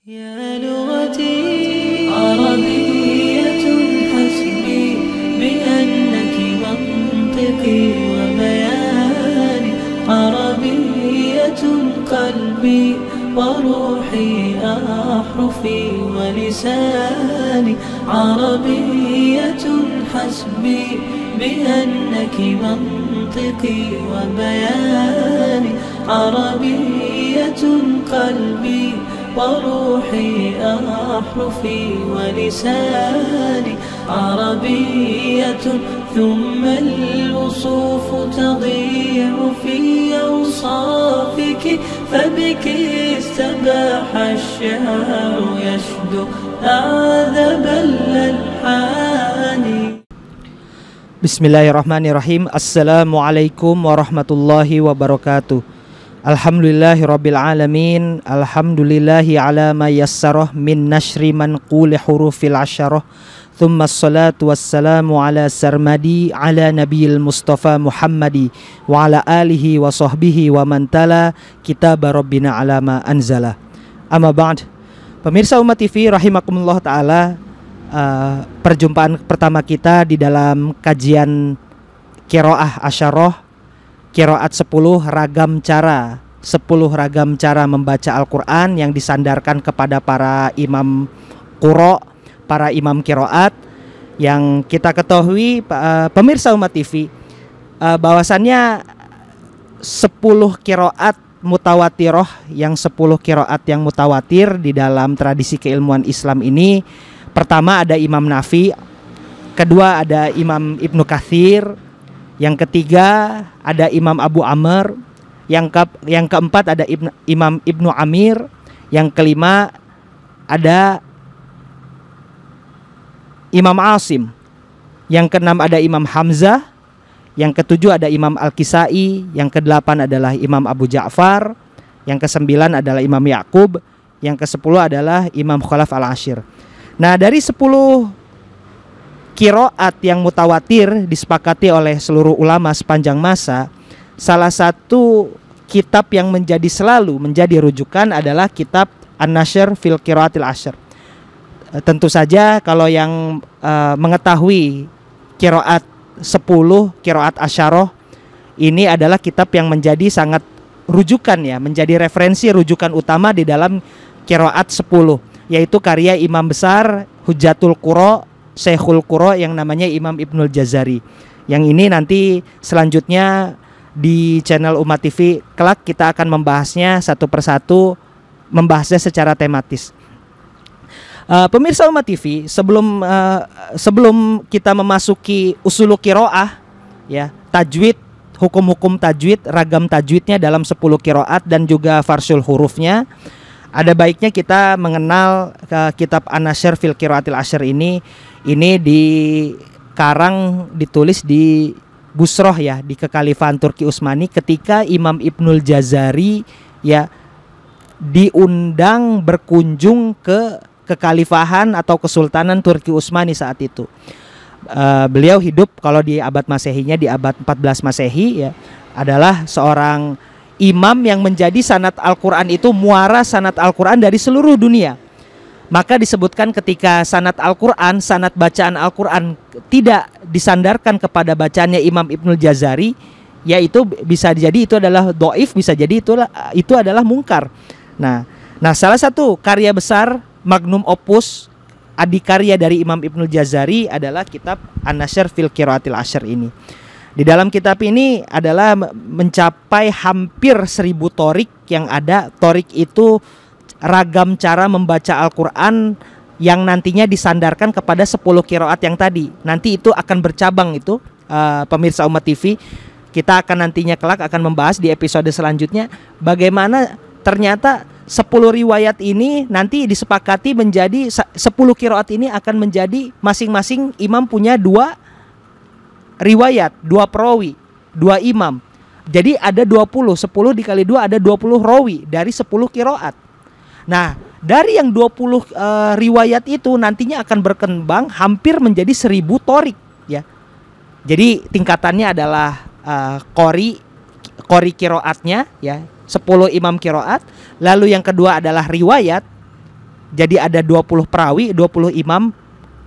يا لغتي عربية حسبي بأنك منطقي وبياني عربية قلبي وروحي أحرفي ولساني عربية حسبي بأنك منطقي وبياني عربية قلبي وروحي أحرفي ولساني عربية ثم الوصوف تضيع في أوصافك فبك استباح الشعر يشدو أعذب الألحان. Bismillahirrahmanirrahim. Assalamualaikum warahmatullahi wabarakatuh. Alhamdulillahirabbil alamin. Alhamdulillahi ala ma yassarah min nashri manquli hurufil asyarah. Thumma assalatu wassalamu ala sarmadi ala nabiyil mustafa Muhammadi wa ala alihi wa sahbihi wa man tala kitab rabbina ala ma anzala. Amma ba'd. Pemirsa Umat TV rahimakumullah taala, perjumpaan pertama kita di dalam kajian qiraah asyarah, qiraat 10 ragam cara membaca Al-Quran yang disandarkan kepada para imam qura, para imam qiraat. Yang kita ketahui pemirsa Umat TV, bahwasannya 10 qiraat mutawatirah, yang 10 qiraat yang mutawatir di dalam tradisi keilmuan Islam ini, pertama ada Imam Nafi, kedua ada Imam Ibnu Katsir, yang ketiga ada Imam Abu Amr, yang keempat ada Imam Ibnu Amir, yang kelima ada Imam Asim, yang keenam ada Imam Hamzah, yang ketujuh ada Imam Al-Kisai, yang kedelapan adalah Imam Abu Ja'far, yang kesembilan adalah Imam Ya'qub, yang kesepuluh adalah Imam Khalaf Al-Ashir. Nah, dari 10 qiraat yang mutawatir disepakati oleh seluruh ulama sepanjang masa, salah satu kitab yang selalu menjadi rujukan adalah kitab An-Nashr fil Qiraatil Ashr. Tentu saja kalau yang mengetahui qiraat 10, qiraat asyarah, ini adalah kitab yang menjadi sangat rujukan ya, menjadi referensi rujukan utama di dalam qiraat 10, yaitu karya imam besar Hujjatul Qura, Syekhul Qura, yang namanya Imam Ibnul Jazari. Yang ini nanti selanjutnya di channel Umat TV kelak kita akan membahasnya satu persatu, membahasnya secara tematis. Pemirsa Umat TV, sebelum kita memasuki usulul qiraah ya, tajwid, hukum-hukum tajwid, ragam tajwidnya dalam 10 qiraat dan juga farsul hurufnya, ada baiknya kita mengenal kitab An-Nashr fil Qiraatil Ashr ini ditulis di Busroh ya, di Kekhalifahan Turki Utsmani, ketika Imam Ibnul Jazari ya diundang berkunjung ke kekhalifahan atau kesultanan Turki Utsmani saat itu. Beliau hidup kalau di abad Masehinya di abad 14 Masehi ya, adalah seorang imam yang menjadi sanad Al-Quran itu muara sanad Al-Quran dari seluruh dunia. Maka disebutkan ketika sanad Al-Quran, sanad bacaan Al-Quran tidak disandarkan kepada bacaannya Imam Ibnul Jazari, yaitu bisa jadi itu adalah dhaif, bisa jadi itu adalah mungkar. Nah salah satu karya besar magnum opus adikarya dari Imam Ibnul Jazari adalah kitab An-Nashr fil Qiraatil Ashr ini. Di dalam kitab ini adalah mencapai hampir 1000 torik yang ada. Torik itu ragam cara membaca Al-Quran yang nantinya disandarkan kepada 10 qiraat yang tadi. Nanti itu akan bercabang itu, pemirsa Umat TV. Kita akan nantinya kelak akan membahas di episode selanjutnya bagaimana ternyata 10 riwayat ini nanti disepakati menjadi 10 qiraat ini akan menjadi masing-masing imam punya 2 riwayat, 2 perawi, 2 imam. Jadi ada 10 dikali 2 ada 20 rawi dari 10 qiraat. Nah, dari yang 20 riwayat itu nantinya akan berkembang hampir menjadi 1000 torik ya. Jadi tingkatannya adalah qori qiraatnya ya, 10 imam qiraat. Lalu yang kedua adalah riwayat. Jadi ada 20 perawi, 20 imam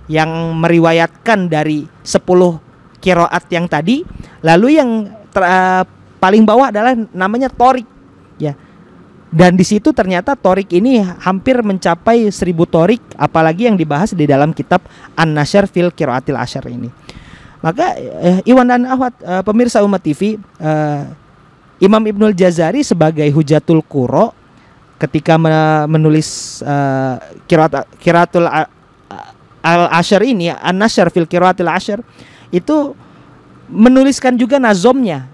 yang meriwayatkan dari 10 qiraat yang tadi. Lalu yang paling bawah adalah namanya Torik, ya. Dan di situ ternyata Torik ini hampir mencapai 1000 Torik, apalagi yang dibahas di dalam kitab An-Nasyr fil Qiraatil Asyr ini. Maka Iwan dan Ahwat, pemirsa Umat TV, Imam Ibnul Jazari sebagai Hujatul Qurra ketika menulis Qiraatul Al-Asyr ini, An-Nasyr fil Qiraatil Asyr, itu menuliskan juga nazomnya.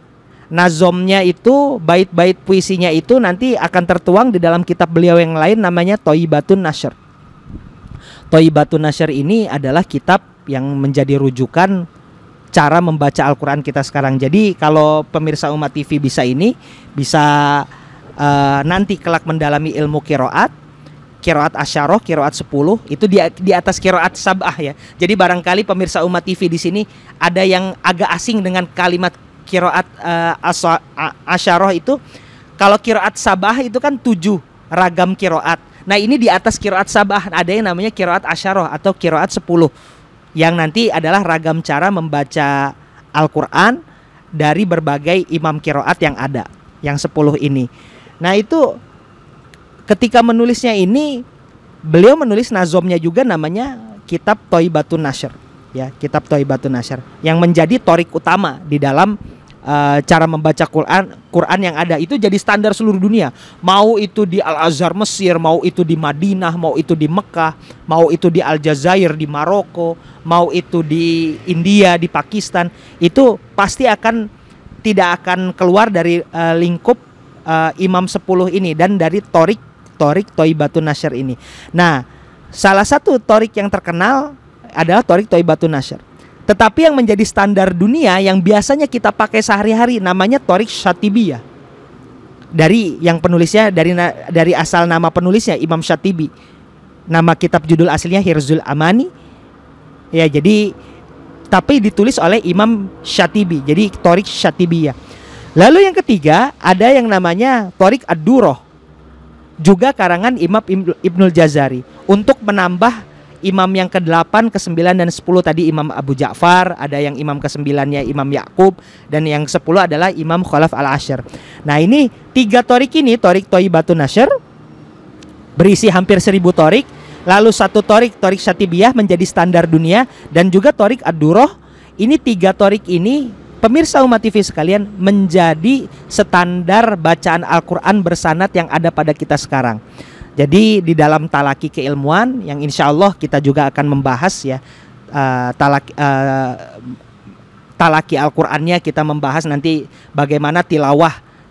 Nazomnya itu, bait-bait puisinya itu nanti akan tertuang di dalam kitab beliau yang lain namanya Thayyibatun Nasyr. Thayyibatun Nasyr ini adalah kitab yang menjadi rujukan cara membaca Al-Quran kita sekarang. Jadi kalau pemirsa Umat TV bisa nanti kelak mendalami ilmu qiraat asyarah, qiraat 10 itu di atas qiraat sab'ah ya. Jadi barangkali pemirsa Umat TV di sini ada yang agak asing dengan kalimat qiraat asyarah itu. Kalau qiraat sab'ah itu kan 7 ragam qiraat. Nah, ini di atas qiraat sab'ah ada yang namanya qiraat asyarah atau qiraat 10 yang nanti adalah ragam cara membaca Al-Quran dari berbagai imam qiraat yang ada, yang 10 ini. Nah, itu ketika menulisnya ini beliau menulis nazomnya juga namanya kitab Thayyibatun Nasyr, ya, kitab Thayyibatun Nasyr yang menjadi torik utama di dalam cara membaca Quran yang ada. Itu jadi standar seluruh dunia. Mau itu di Al-Azhar Mesir, mau itu di Madinah, mau itu di Mekah, mau itu di Aljazair di Maroko, mau itu di India, di Pakistan, itu pasti tidak akan keluar dari lingkup Imam 10 ini dan dari torik Thayyibatun Nasyr ini. Nah, salah satu torik yang terkenal adalah torik Thayyibatun Nasyr. Tetapi yang menjadi standar dunia yang biasanya kita pakai sehari-hari namanya torik Syatibiyah. Dari yang penulisnya, dari asal nama penulisnya Imam Syatibi. Nama kitab judul aslinya Hirzul Amani. Ya, jadi tapi ditulis oleh Imam Syatibi. Jadi torik Syatibiyah. Lalu yang ketiga ada yang namanya torik Ad-Durrah, juga karangan Imam Ibnul Jazari, untuk menambah imam yang ke-8, ke-9 dan 10 tadi Imam Abu Ja'far, ada yang imam ke-9-nya Imam Ya'qub, dan yang 10 adalah Imam Khalaf al-Asyr. Nah, ini 3 torik ini, torik Thayyibatun Nasyr berisi hampir 1000 torik. Lalu satu torik Syatibiyah menjadi standar dunia, dan juga torik Ad-Durrah. Ini 3 torik ini, pemirsa Umat TV sekalian, menjadi standar bacaan Al-Quran bersanad yang ada pada kita sekarang. Jadi di dalam talaki keilmuan yang insya Allah kita juga akan membahas ya, talaki Al-Qurannya kita membahas nanti bagaimana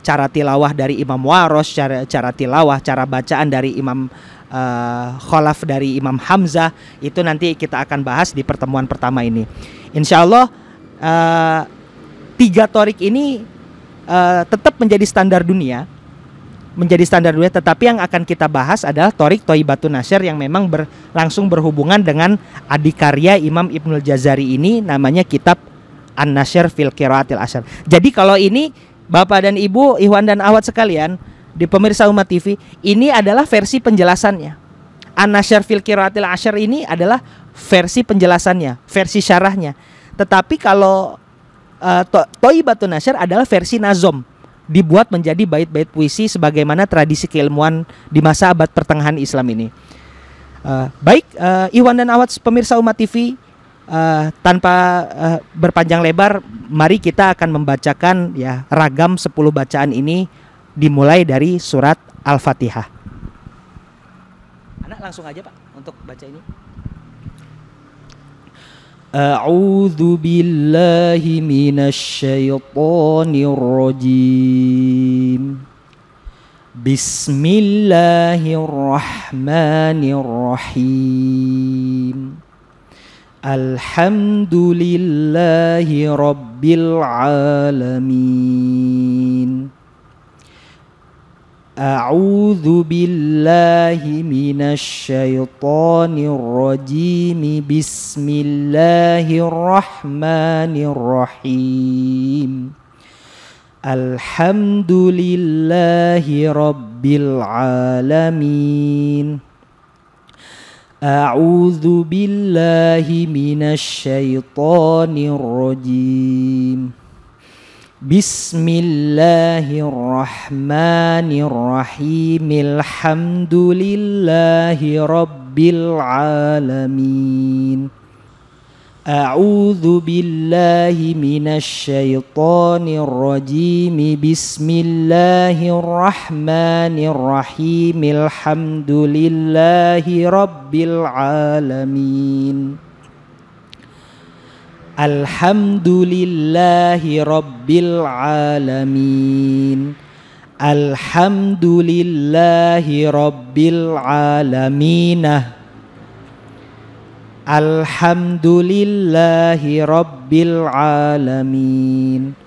cara tilawah dari Imam Waros, cara tilawah, cara bacaan dari Imam Khalaf, dari Imam Hamzah, itu nanti kita akan bahas di pertemuan pertama ini. Insya Allah 3 torik ini tetap menjadi standar dunia, tetapi yang akan kita bahas adalah torik Thayyibatun Nasyr yang memang langsung berhubungan dengan adikarya Imam Ibnul Jazari ini, namanya kitab An-Nasyr fil Qiraatil Asyr. Jadi kalau ini Bapak dan Ibu, Ikhwan dan Akhwat sekalian, di pemirsa Umat TV, ini adalah versi penjelasannya. An-Nasyr fil Qiraatil Asyr ini adalah versi penjelasannya, versi syarahnya. Tetapi kalau Thayyibatun Nasyr adalah versi nazom, dibuat menjadi bait-bait puisi sebagaimana tradisi keilmuan di masa abad pertengahan Islam ini. Baik, Ikhwan dan Akhwat pemirsa Umat TV, tanpa berpanjang lebar, mari kita akan membacakan ya ragam 10 bacaan ini, dimulai dari surat Al-Fatihah. Anak langsung aja Pak untuk baca ini. A'udzu billahi minasy syaithanir rajim. Bismillahirrahmanirrahim. Alhamdulillahi rabbil alamin. A'udzu billahi minasy syaithanir rajim. Bismillahirrahmanirrahim. Alhamdulillahi rabbil alamin. A'udzu billahi minasyaitonir rajim. Bismillahirrahmanirrahim. Alhamdulillahi rabbil alamin. A'udzu billahi minasyaitonir rajim. Bismillahirrahmanirrahim. Alhamdulillahi rabbil alamin. Alhamdulillahi rabbil alamin. Alhamdulillahi rabbil alamin. Alhamdulillahi rabbil alamin.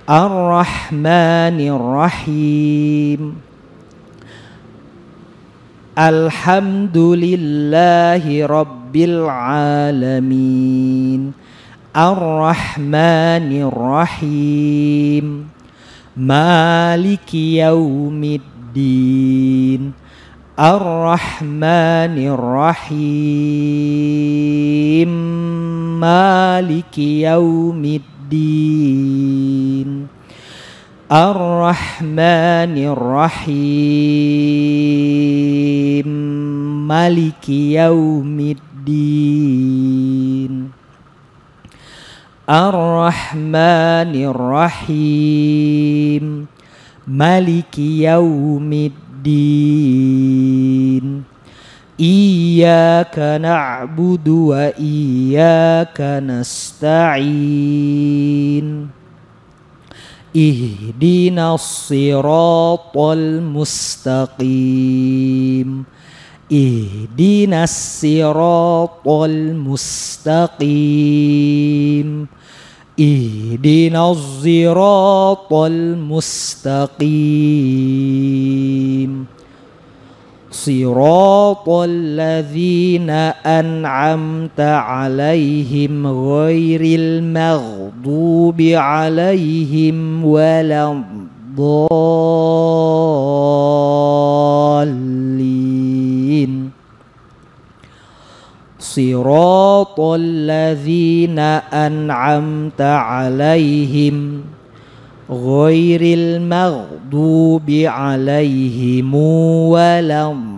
Ar-Rahmanir Rahim. Alhamdulillahi rabbil alamin. Ar-Rahmanir Rahim. Maliki yaumiddin. Ar-Rahmanir Rahim. Maliki yaumiddin. Ar-Rahmanir Rahim. Maliki yaumiddin. Ar-Rahmanir Rahim. Maliki yaumiddin. Iyyaka na'budu wa iyyaka nasta'in. Ihdinas siratal mustaqim. Ihdinas siratal mustaqim. Ihdinas siratal mustaqim. Siratal ladzina an'amta 'alaihim ghairil maghdubi 'alaihim waladdallin. Siratal ladzina an'amta 'alaihim ghairil maghdubi 'alaihim waladdallin.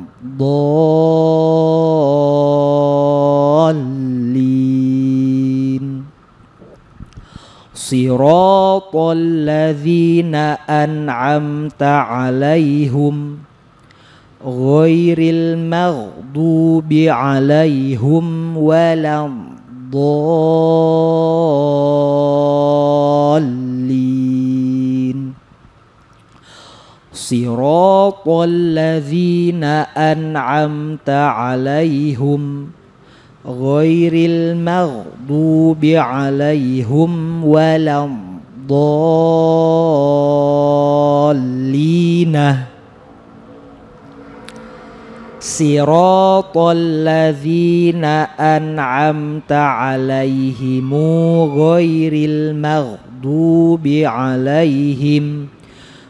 Siratal ladzina an'amta 'alaihim ghairil maghdubi 'alaihim waladdallin. Siratal ladzina an'amta 'alaihim ghairil maghdubi 'alaihim waladdallin. Siratal ladzina an'amta 'alaihim ghairil maghdubi 'alaihim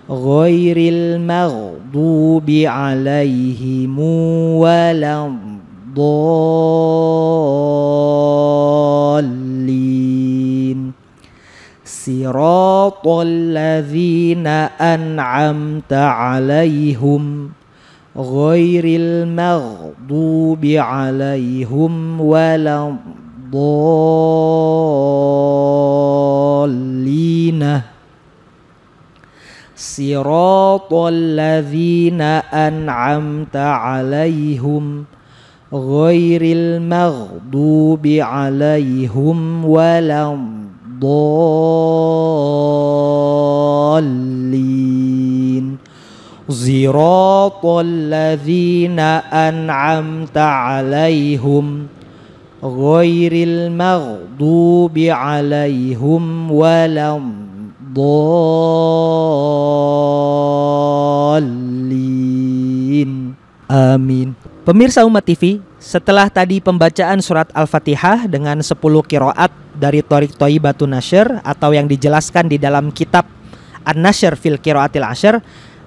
ghairil maghdubi 'alaihim waladdallin. Siratal ladzina an'amta 'alaihim ghairil maghdubi 'alaihim waladdallin. Siratal ladzina an'amta 'alaihim ghairil maghdubi 'alaihim waladdallin. Siratal ladzina an'amta 'alaihim ghairil maghdubi 'alaihim waladdallin. Amin. Pemirsa Umat TV, setelah tadi pembacaan surat Al-Fatihah dengan 10 qiraat dari Thoriq Thayyibatun Nashr atau yang dijelaskan di dalam kitab An-Nashr fil Qiraatil Ashr,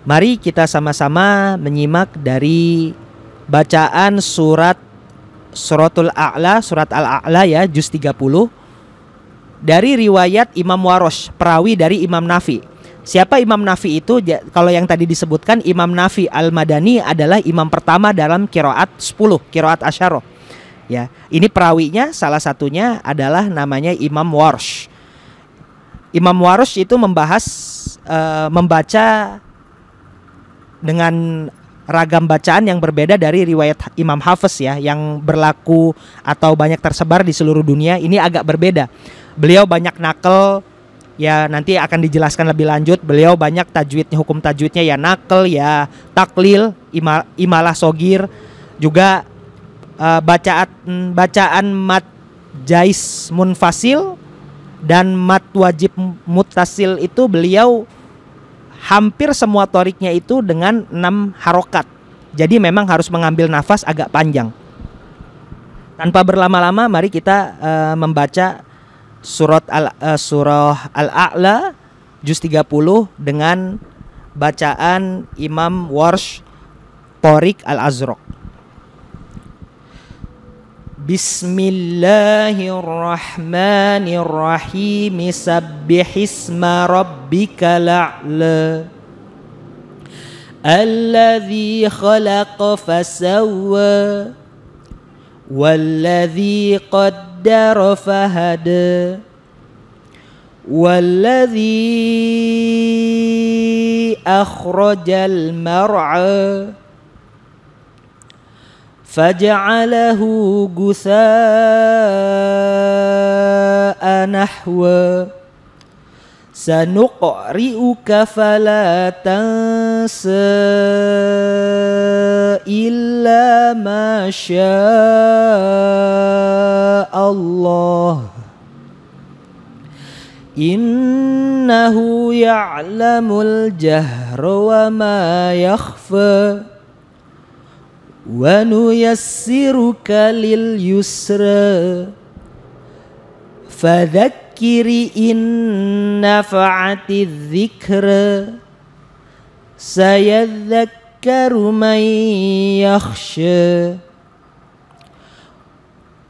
mari kita sama-sama menyimak dari bacaan surat suratul A'la, surat Al-A'la ya, juz 30 dari riwayat Imam Warosh, perawi dari Imam Nafi. Siapa Imam Nafi itu? Kalau yang tadi disebutkan Imam Nafi Al-Madani adalah imam pertama dalam qiraat 10, qiraat asyarah. Ya, ini perawinya salah satunya adalah namanya Imam Warsh. Imam Warsh itu membaca dengan ragam bacaan yang berbeda dari riwayat Imam Hafiz ya, yang berlaku atau banyak tersebar di seluruh dunia. Ini agak berbeda. Beliau banyak nakel ya, nanti akan dijelaskan lebih lanjut. Beliau banyak tajwidnya, hukum tajwidnya ya nakel ya taklil, imalah sogir, juga bacaan mat jais munfasil dan mat wajib muttasil itu beliau hampir semua toriknya itu dengan 6 harokat. Jadi memang harus mengambil nafas agak panjang. Tanpa berlama-lama, mari kita membaca surah Al-A'la juz 30 dengan bacaan Imam Warsh Torik Al-Azraq. Bismillahirrahmanirrahim. Sabbihisma rabbikal a'la alladzi khalaqa fasawwa walladzi qaddara fahada walladzi akhrajal mar'a faja'alahu gusaa'a nahwa sanuqri'uka fala tansa illa ma syaa Allah innahu ya'lamul jahra wa ma yakhfa wa nuyassiruka lil yusra fadzakkir in nafa'atiz zikra sayadzakkaru man yakhsha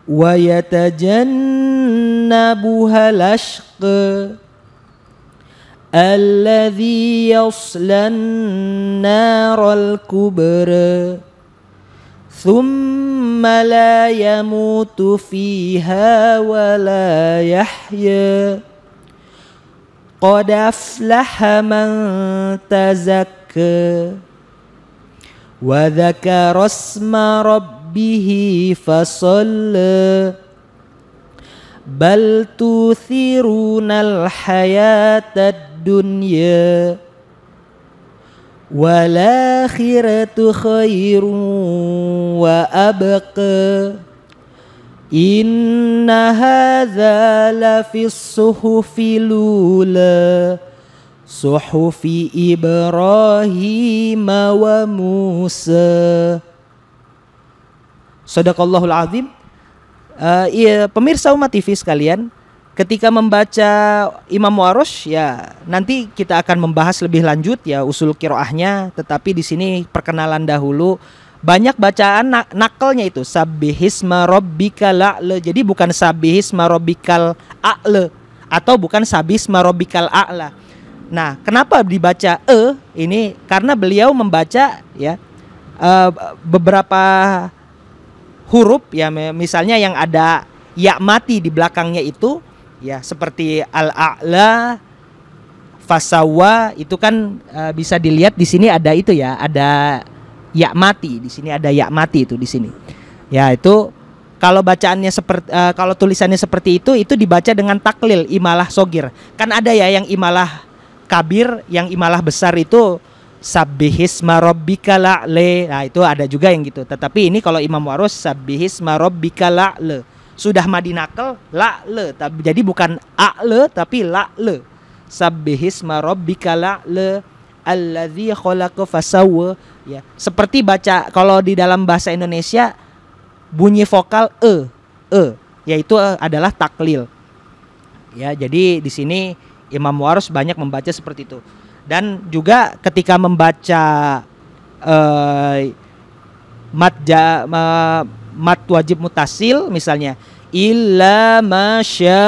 wa yatajannabuhal ashqa alladzi yaslan naral kubra thumma la yamutu fiha wa la yahya qad aflaha man tazakka wa dzakara isma rabbih fasalla bal tuthirunal hayatad dunya wal akhiratu khairun wa abqa inna hadza lafis suhufil ula suhufi Ibrahim wa Musa. Shadaqallahul azim. Pemirsa Umat TV sekalian, ketika membaca Imam Warosh ya nanti kita akan membahas lebih lanjut ya usul qiraahnya, tetapi di sini perkenalan dahulu. Banyak bacaan nakalnya itu sabbihisma rabbikal a'la. Jadi bukan sabbihisma rabbikal a'la atau bukan sabbihisma rabbikal a'la. Nah, kenapa dibaca ini? Karena beliau membaca ya beberapa huruf ya, misalnya yang ada ya mati di belakangnya itu ya, seperti al-a'la, fasawa itu kan bisa dilihat di sini ada itu ya, ada ya mati di sini, ada ya mati itu di sini. Ya itu kalau bacaannya seperti kalau tulisannya seperti itu dibaca dengan taklil imalah sogir. Kan ada ya yang imalah kabir, yang imalah besar itu sabbihisma rabbikal a'la. Nah, itu ada juga yang gitu. Tetapi ini kalau Imam Warosh sabbihisma rabbikal a'la. Sudah madinakel la'le, jadi bukan a'le tapi la'le. Sabbihisma rabbikal a'la alladzi khalaqa fasawwa ya. Seperti baca kalau di dalam bahasa Indonesia bunyi vokal yaitu adalah taklil. Ya, jadi di sini Imam Warosh banyak membaca seperti itu. Dan juga ketika mat wajib mutasil misalnya illa masya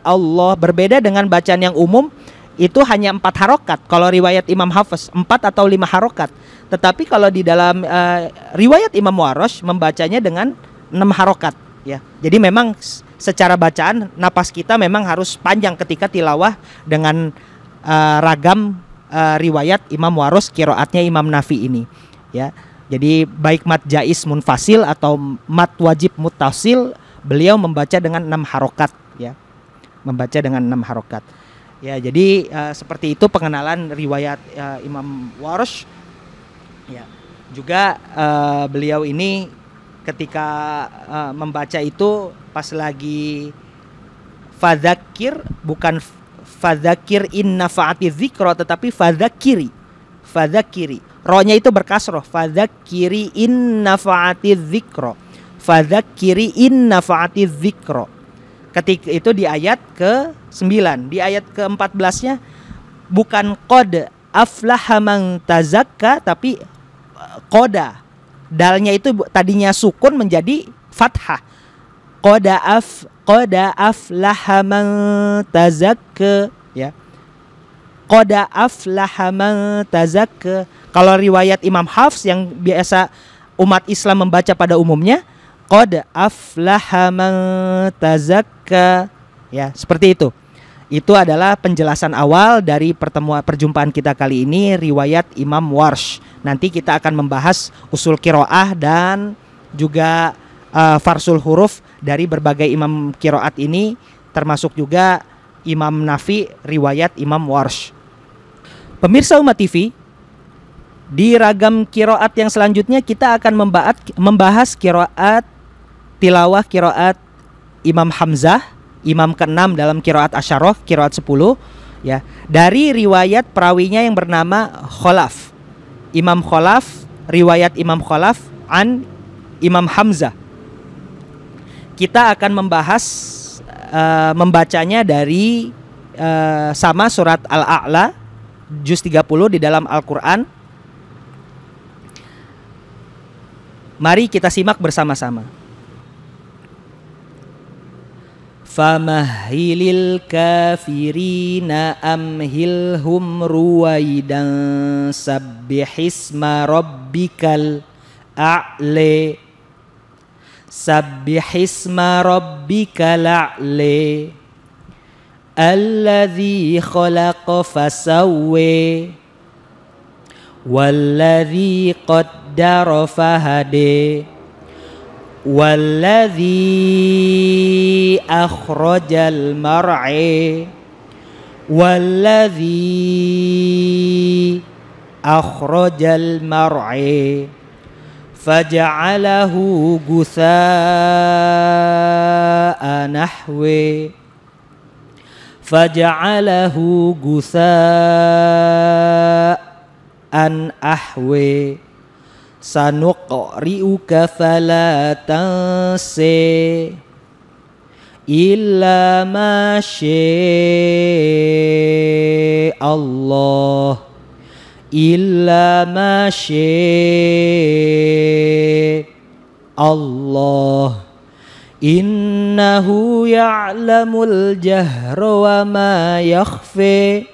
Allah, berbeda dengan bacaan yang umum itu hanya 4 harokat. Kalau riwayat Imam Hafiz 4 atau 5 harokat. Tetapi kalau di dalam riwayat Imam Warosh membacanya dengan 6 harokat ya. Jadi memang secara bacaan napas kita memang harus panjang ketika tilawah dengan ragam riwayat Imam Warosh qiraatnya Imam Nafi ini ya. Jadi baik mat jais munfasil atau mat wajib muttasil, beliau membaca dengan 6 harokat ya. Membaca dengan 6 harokat. Ya, jadi seperti itu pengenalan riwayat Imam Warosh. Ya. Juga beliau ini ketika membaca itu pas lagi fadzakir, bukan fadzakir in nafa'ati dzikra, tetapi fadzakiri. Fadzakiri. Rohnya itu berkasroh. Fadzakiri in nafa'ati dzikra. Fadzakiri in nafa'ati dzikra. Ketika itu di ayat ke-9. Di ayat ke-14-nya bukan qad aflaha man tazakka, tapi qoda. Dalnya itu tadinya sukun menjadi fathah. Qad aflaha man tazakka ya. Qad aflaha man tazakka. Kalau riwayat Imam Hafs yang biasa umat Islam membaca pada umumnya, qad aflaha man tazakka ya, seperti itu. Itu adalah penjelasan awal dari perjumpaan kita kali ini riwayat Imam Warsh. Nanti kita akan membahas usul qiraah dan juga farsul huruf dari berbagai imam qiraat ini, termasuk juga Imam Nafi riwayat Imam Warsh. Pemirsa Umat TV, di ragam qiraat yang selanjutnya kita akan membahas qiraat tilawah qiraat Imam Hamzah, imam ke-6 dalam qiraat asyarah, qiraat 10 ya, dari riwayat perawinya yang bernama Khalaf. Imam Khalaf, riwayat Imam Khalaf an Imam Hamzah. Kita akan membahas membacanya dari sama surat Al-A'la juz 30 di dalam Al-Qur'an. Mari kita simak bersama-sama. Famahilil kafirina amhilhum ruwaidan sabbihisma rabbikal a'la sabbihisma rabbikal a'la alladzi khalaqa fasawwa walladzi qaddara fahada والذي أخرج المرعى فجعله غثاء نحوه sanuqri'uka fala tansi illa ma Allah innahu ya'lamul jahra wa ma yakhfi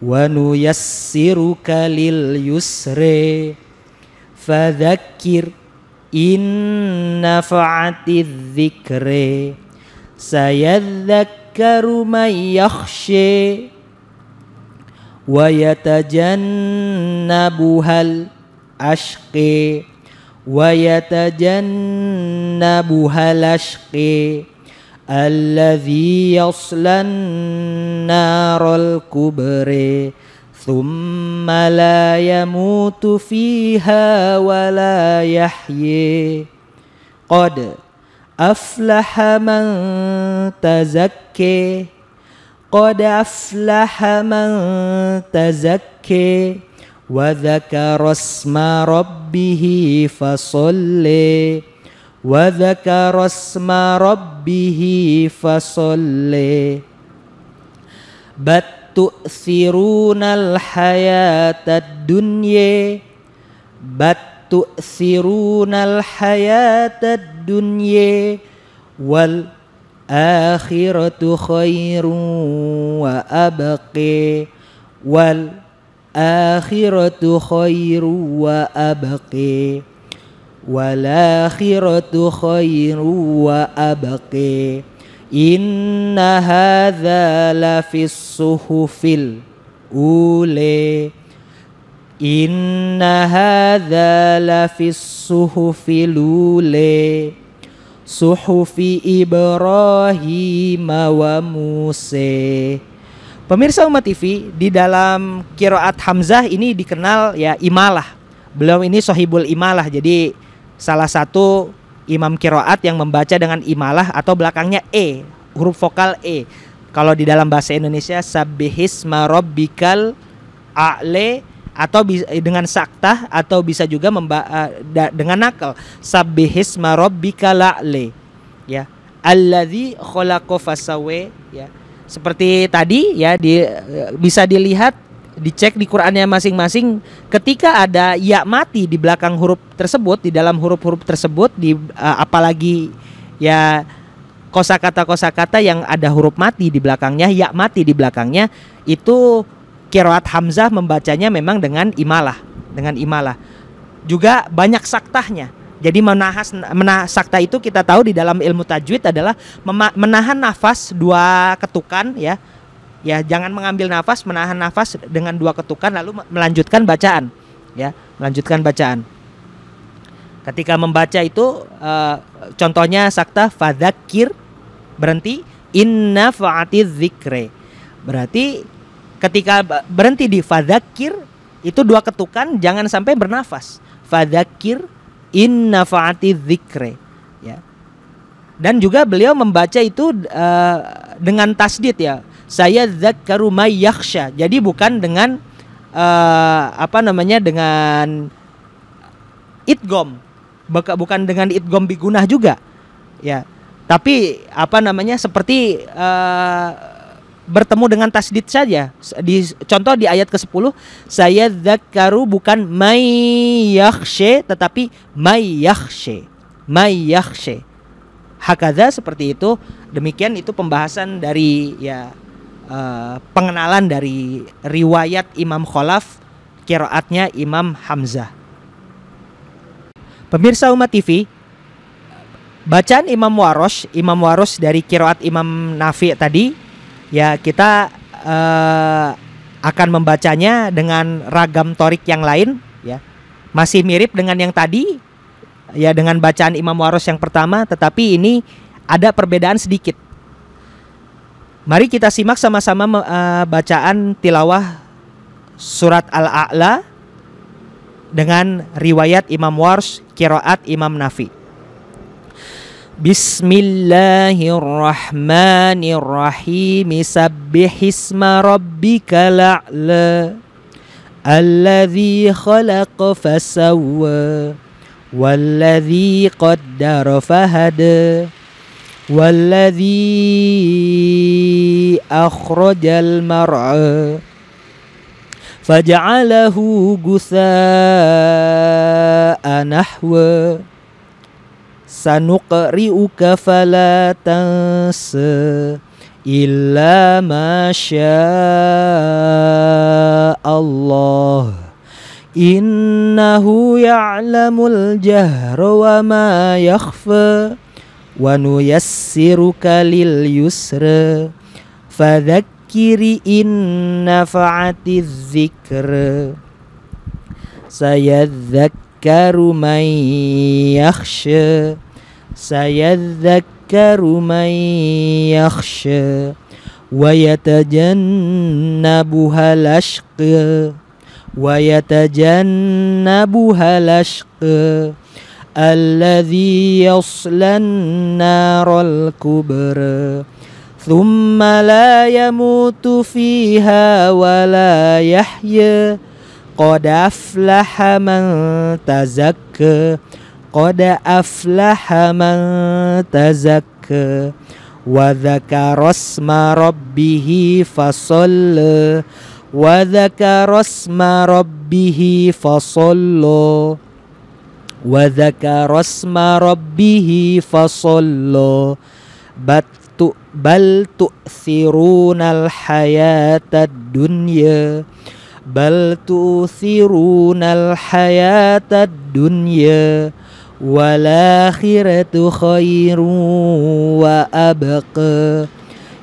wa nuyassiruka lil yusri fadzakir in nafa'atiz dzikri sayadzakkaru may yakhsha wa yatajannabuhal ashqi alladzi yaslan naral kubri thumma la yamutu fiha wa la yahyi qad aflaha man tazakki wa dzakara asma rabbih fasalli tu'thirunal hayatad dunya tu'thirunal hayatad dunya wal akhiratu khairun wa abqi wal akhiratu khairun wa abqi wal akhiratu khairun wa abqi inna hadza la fis suhufil ule inna hadza la fis suhufil ule suhufi Ibrahim wa Musa. Pemirsa Umat TV, di dalam qiraat Hamzah ini dikenal ya imalah. Beliau ini sohibul imalah, jadi salah satu imam qiraat yang membaca dengan imalah atau belakangnya e, huruf vokal e. Kalau di dalam bahasa Indonesia sabbihisma rabbikal a'la, atau dengan saktah, atau bisa juga dengan nakal sabbihisma rabbikal a'la, ya, alladzi khalaqa fasawwa, ya. Seperti tadi ya, bisa dilihat, dicek di Qur'annya masing-masing, ketika ada ya mati di belakang huruf tersebut, di dalam huruf-huruf tersebut, apalagi ya kosakata yang ada huruf mati di belakangnya, ya mati di belakangnya, itu qiraat Hamzah membacanya memang dengan imalah, juga banyak saktahnya. Jadi sakta itu kita tahu di dalam ilmu tajwid adalah menahan nafas 2 ketukan, ya. Ya, jangan mengambil nafas, menahan nafas dengan 2 ketukan lalu melanjutkan bacaan, ya, melanjutkan bacaan. Ketika membaca itu contohnya sakta fadzakir, berhenti, inna fa'atiz dzikre. Berarti ketika berhenti di fadzakir itu 2 ketukan, jangan sampai bernafas. Fadzakir inna fa'atiz dzikre, ya. Dan juga beliau membaca itu dengan tasdid, ya. Saya dzakkaru may yakhsha. Jadi bukan dengan dengan idgham. Bukan dengan idgham bigunah juga, ya. Tapi seperti bertemu dengan tasdid saja. Contoh di ayat ke-10, saya dzakkaru bukan may yakhsha tetapi may yakhsha. Hakadha, seperti itu. Demikian itu pembahasan dari pengenalan dari riwayat Imam Khalaf, qiraatnya Imam Hamzah. Pemirsa Umat TV, bacaan Imam Warosh dari qiraat Imam Nafi tadi, ya, kita akan membacanya dengan ragam torik yang lain, ya. Masih mirip dengan yang tadi, ya, dengan bacaan Imam Warosh yang pertama, tetapi ini ada perbedaan sedikit. Mari kita simak sama-sama bacaan tilawah surat Al-A'la dengan riwayat Imam Warosh, qiraat Imam Nafi. Bismillahirrahmanirrahim. Sabbihisma rabbikal a'la alladzi khalaqa fasawwa walladzi qaddara fahada walladzi akhrajal mar'a faj'alahu ghusaa'an nahwa sanuqri'uka fala tansa illa ma syaa Allah innahu ya'lamul jahra wa ma yakhfa wa nuyassiruka lil yusra fadzakkir in nafa'atiz dzikra sayadzakkaru man yakhsha sayadzakkaru man yakhsha wa yatajannabuhal ashqa alladzi yaslan naral kubra thumma la yamutu fiha wa la yahya qad aflaha man tazakka wa dzakara asma rabbih fasalla wa dzakara asma rabbih fasalla bal tu'thirunal hayatad dunya bal tu'thirunal hayatad dunya wal akhiratu khairun wa abqa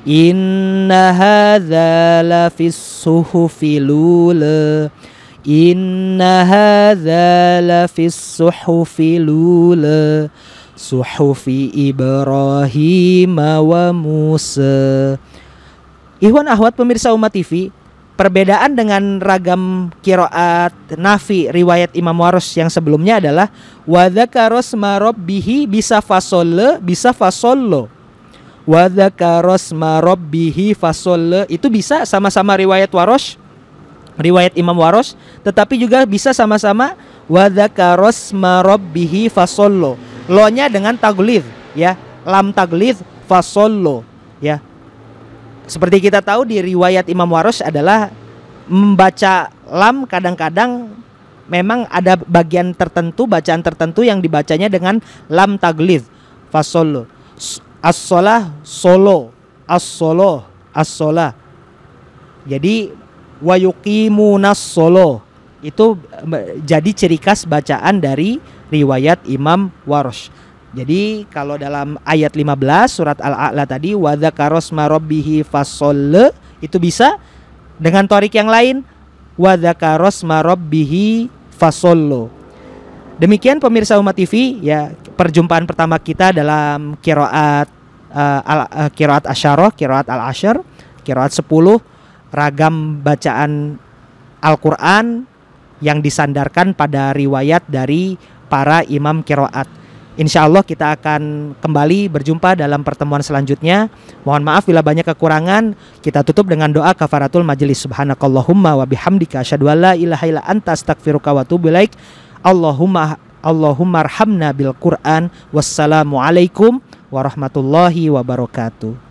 inna hadza lafis suhufil ula inna hadza lafis suhufil ula suhufi Ibrahim wa Musa. Ikhwan akhwat pemirsa Umat TV, perbedaan dengan ragam qiraat Nafi riwayat Imam Warsh yang sebelumnya adalah wa dzakara asma rabbih bisa fasolle bisa fasollo. Wa dzakara asma rabbih fasolle itu bisa sama-sama riwayat Warsh, riwayat Imam Warsh, tetapi juga bisa sama-sama wa dzakara asma rabbih fasollo. Lo-nya dengan taglidz ya, lam taglidz fasollo ya. Seperti kita tahu di riwayat Imam Warsh adalah membaca lam kadang-kadang memang ada bagian tertentu, bacaan tertentu yang dibacanya dengan lam taglidz fasollo. As-shalah solo, as-solo, as-shalah. Jadi wa yuqimunas solo itu jadi ciri khas bacaan dari riwayat Imam Warsh. Jadi kalau dalam ayat 15 surat Al-A'la tadi wa dzakara asma rabbih fasalla itu bisa dengan thorik yang lain wa dzakara asma rabbih fasallu. Demikian pemirsa Umat TV ya, perjumpaan pertama kita dalam qiraat qiraat asyarah, qiraat al-ashr, qiraat 10 ragam bacaan Al-Qur'an yang disandarkan pada riwayat dari para imam qiraat. Insyaallah kita akan kembali berjumpa dalam pertemuan selanjutnya. Mohon maaf bila banyak kekurangan. Kita tutup dengan doa kafaratul majelis. Subhanakallahumma wa bihamdika asyhadu an la ilaha illa anta astaghfiruka wa atubu ilaik. Allahumma arhamna bil Qur'an. Wassalamualaikum warahmatullahi wabarakatuh.